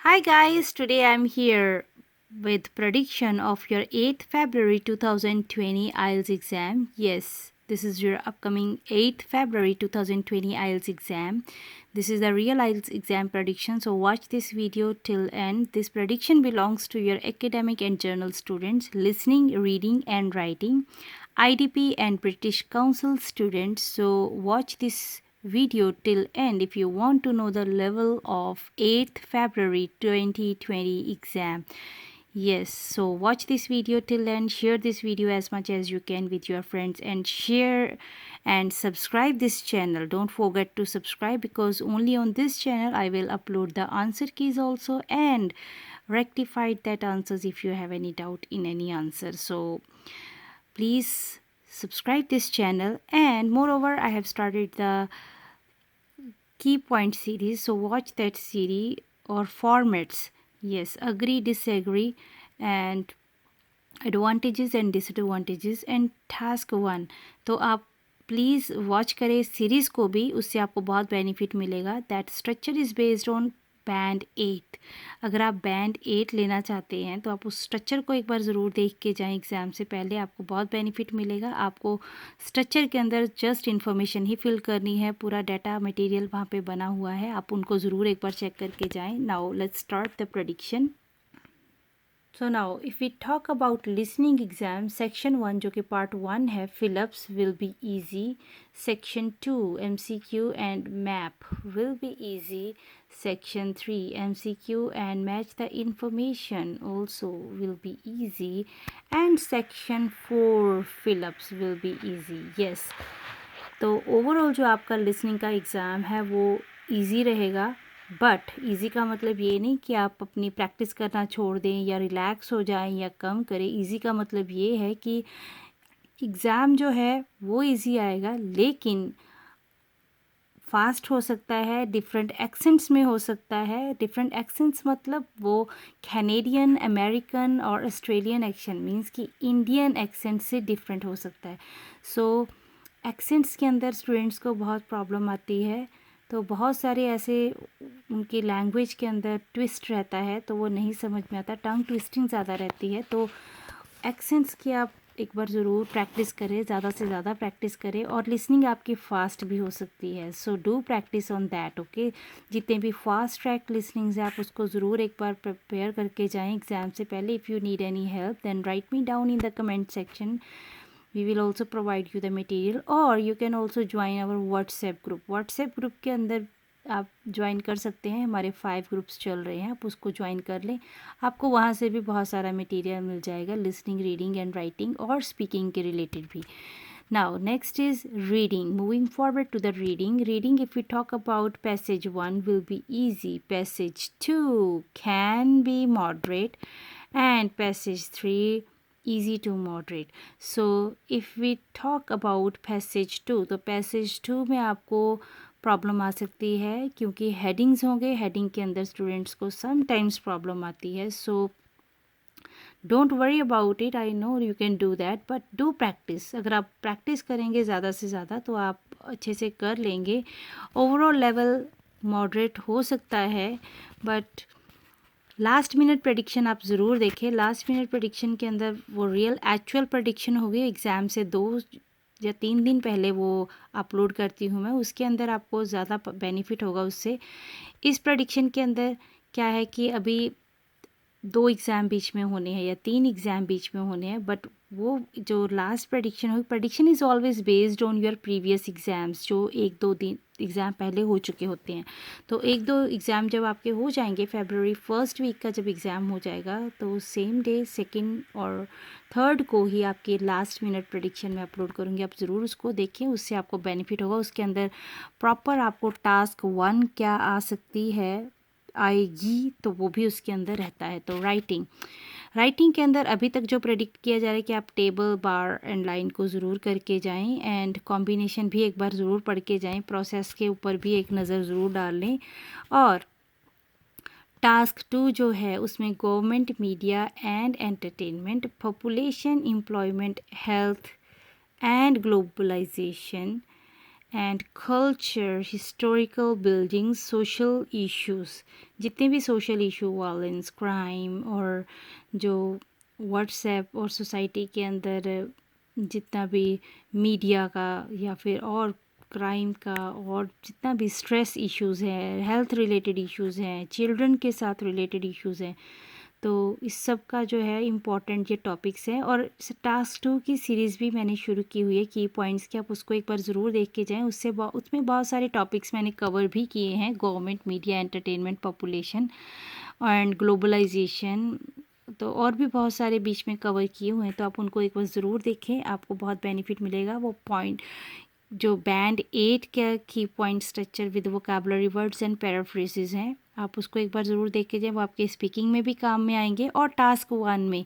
Hi guys, today I'm here with prediction of your 8th February 2020 IELTS exam. Yes, this is your upcoming 8th February 2020 IELTS exam. This is the real IELTS exam prediction, so watch this video till end. This prediction belongs to your academic and journal students, listening, reading and writing, IDP and British Council students. So watch this video till end if you want to know the level of 8th February 2020 exam. Yes, so watch this video till end, share this video as much as you can with your friends and share and subscribe this channel. Don't forget to subscribe because only on this channel I will upload the answer keys also and rectify that answers if you have any doubt in any answer. So please subscribe this channel, and moreover I have started the key point series, so watch that series or formats. Yes, agree, disagree and advantages and disadvantages and task 1. तो आप please watch करें series को भी, उससे आपको बहुत benefit मिलेगा. That structure is based on band 8. अगर आप बैंड 8 लेना चाहते हैं तो आप उस स्ट्रक्चर को एक बार ज़रूर देख के जाएं एग्ज़ाम से पहले, आपको बहुत बेनिफिट मिलेगा. आपको स्ट्रक्चर के अंदर जस्ट इन्फॉर्मेशन ही फिल करनी है, पूरा डाटा मटेरियल वहाँ पे बना हुआ है, आप उनको ज़रूर एक बार चेक करके जाएं. Now let's start the prediction. So now if we talk about listening exam, section 1 जो कि part 1 है, fill-ups will be easy. Section 2 MCQ and map will be easy. Section 3 MCQ and match the information also will be easy. And section 4 fill-ups will be easy. Yes, तो overall जो आपका listening का exam है वो easy रहेगा. But easy का मतलब ये नहीं कि आप अपनी प्रैक्टिस करना छोड़ दें या रिलैक्स हो जाएं या कम करें. इजी का मतलब ये है कि एग्ज़ाम जो है वो इजी आएगा, लेकिन फास्ट हो सकता है, डिफरेंट एक्सेंट्स में हो सकता है. डिफरेंट एक्सेंट्स मतलब वो कैनेडियन, अमेरिकन और ऑस्ट्रेलियन एक्सेंट मीन्स कि इंडियन एक्सेंट से डिफरेंट हो सकता है. सो एक्सेंट्स के अंदर स्टूडेंट्स को बहुत प्रॉब्लम आती है, तो बहुत सारे ऐसे उनकी लैंग्वेज के अंदर ट्विस्ट रहता है तो वो नहीं समझ में आता, टंग ट्विस्टिंग ज़्यादा रहती है. तो एक्सेंट्स की आप एक बार ज़रूर प्रैक्टिस करें, ज़्यादा से ज़्यादा प्रैक्टिस करें. और लिसनिंग आपकी फ़ास्ट भी हो सकती है, so do practice on that. Okay, जितने भी फास्ट ट्रैक लिसनिंग्स है आप उसको ज़रूर एक बार प्रिपेयर करके जाएं एग्ज़ाम से पहले. If you need any help then write me down in the comment section. We will also provide you the material, or you can also join our WhatsApp group. WhatsApp group के अंदर आप join कर सकते हैं, हमारे 5 groups चल रहे हैं, आप उसको ज्वाइन कर लें. आपको वहाँ से भी बहुत सारा मटेरियल मिल जाएगा, लिसनिंग, रीडिंग एंड राइटिंग और स्पीकिंग के रिलेटेड भी. Now next is reading. Moving forward to the reading. Reading, if we talk about passage 1 will be easy, passage 2 can be moderate, and passage 3 easy to moderate. So if we talk about passage 2, तो passage 2 में आपको problem आ सकती है क्योंकि headings होंगे. Heading के अंदर students को समटाइम्स प्रॉब्लम आती है. So don't worry about it, I know you can do that, but do practice. अगर आप प्रैक्टिस करेंगे ज़्यादा से ज़्यादा तो आप अच्छे से कर लेंगे. ओवरऑल लेवल मॉडरेट हो सकता है, बट लास्ट मिनट प्रेडिक्शन आप ज़रूर देखें. लास्ट मिनट प्रेडिक्शन के अंदर वो रियल एक्चुअल प्रेडिक्शन होगी, एग्ज़ाम से 2 या 3 दिन पहले वो अपलोड करती हूँ मैं, उसके अंदर आपको ज़्यादा बेनिफिट होगा उससे. इस प्रेडिक्शन के अंदर क्या है कि अभी 2 एग्ज़ाम बीच में होने हैं या 3 एग्ज़ाम बीच में होने हैं, बट वो जो लास्ट प्रेडिक्शन होगी, prediction is always based on your previous exams जो 1-2 दिन एग्ज़ाम पहले हो चुके होते हैं. तो 1-2 एग्ज़ाम जब आपके हो जाएंगे, फरवरी फर्स्ट वीक का जब एग्ज़ाम हो जाएगा तो सेम डे 2nd और 3rd को ही आपके लास्ट मिनट प्रेडिक्शन में अपलोड करूँगी. आप ज़रूर उसको देखें, उससे आपको बेनिफिट होगा. उसके अंदर प्रॉपर आपको टास्क 1 क्या आ सकती है आएगी तो वो भी उसके अंदर रहता है. तो राइटिंग के अंदर अभी तक जो प्रेडिक्ट किया जा रहा है कि आप टेबल, बार एंड लाइन को ज़रूर करके जाएं एंड कॉम्बिनेशन भी एक बार ज़रूर पढ़ के जाएं. प्रोसेस के ऊपर भी एक नज़र ज़रूर डाल लें. और टास्क 2 जो है उसमें government, media and entertainment, population, employment, health and globalisation and culture, historical buildings, social issues, जितने भी सोशल इशू, वायलेंस, क्राइम, और जो व्हाट्सएप और सोसाइटी के अंदर जितना भी मीडिया का या फिर और क्राइम का और जितना भी स्ट्रेस इश्यूज़ है, हेल्थ रिलेटेड इश्यूज़ हैं, चिल्ड्रन के साथ रिलेटेड इश्यूज़ हैं, तो इस सब का जो है इम्पॉर्टेंट ये टॉपिक्स हैं। और टास्क 2 की सीरीज़ भी मैंने शुरू की हुई है की पॉइंट्स की, आप उसको एक बार ज़रूर देख के जाएँ। उसमें बहुत सारे टॉपिक्स मैंने कवर भी किए हैं, government, media, entertainment, population and globalisation, तो और भी बहुत सारे बीच में कवर किए हुए हैं, तो आप उनको एक बार ज़रूर देखें, आपको बहुत बेनिफिट मिलेगा। वो पॉइंट जो बैंड 8 का key point structure with vocabulary words and paraphrases हैं, आप उसको एक बार ज़रूर देख के जाएँ, वो आपके स्पीकिंग में भी काम में आएंगे। और टास्क 1 में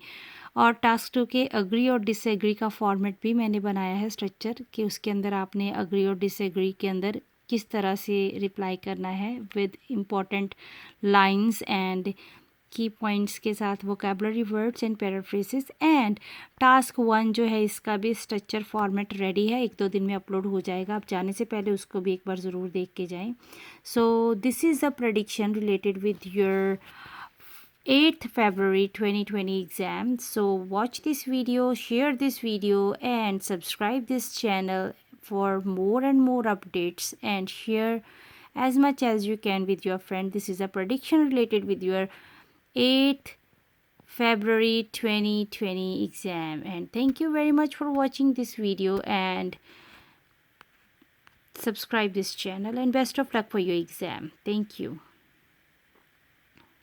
और टास्क 2 के अग्री और डिसएग्री का फॉर्मेट भी मैंने बनाया है स्ट्रक्चर, कि उसके अंदर आपने अग्री और डिसएग्री के अंदर किस तरह से रिप्लाई करना है with important lines and key points के साथ vocabulary words and paraphrases. And task 1 जो है इसका भी स्ट्रक्चर फॉर्मेट रेडी है, 1-2 दिन में अपलोड हो जाएगा, आप जाने से पहले उसको भी एक बार ज़रूर देख के जाएं। So this is a prediction related with your 8th February 2020 exam. So watch this video, share this video, and subscribe this channel for more and more updates, and share as much as you can with your friend. This is a prediction related with your 8th February 2020 exam. And thank you very much for watching this video, and subscribe this channel, and best of luck for your exam. Thank you.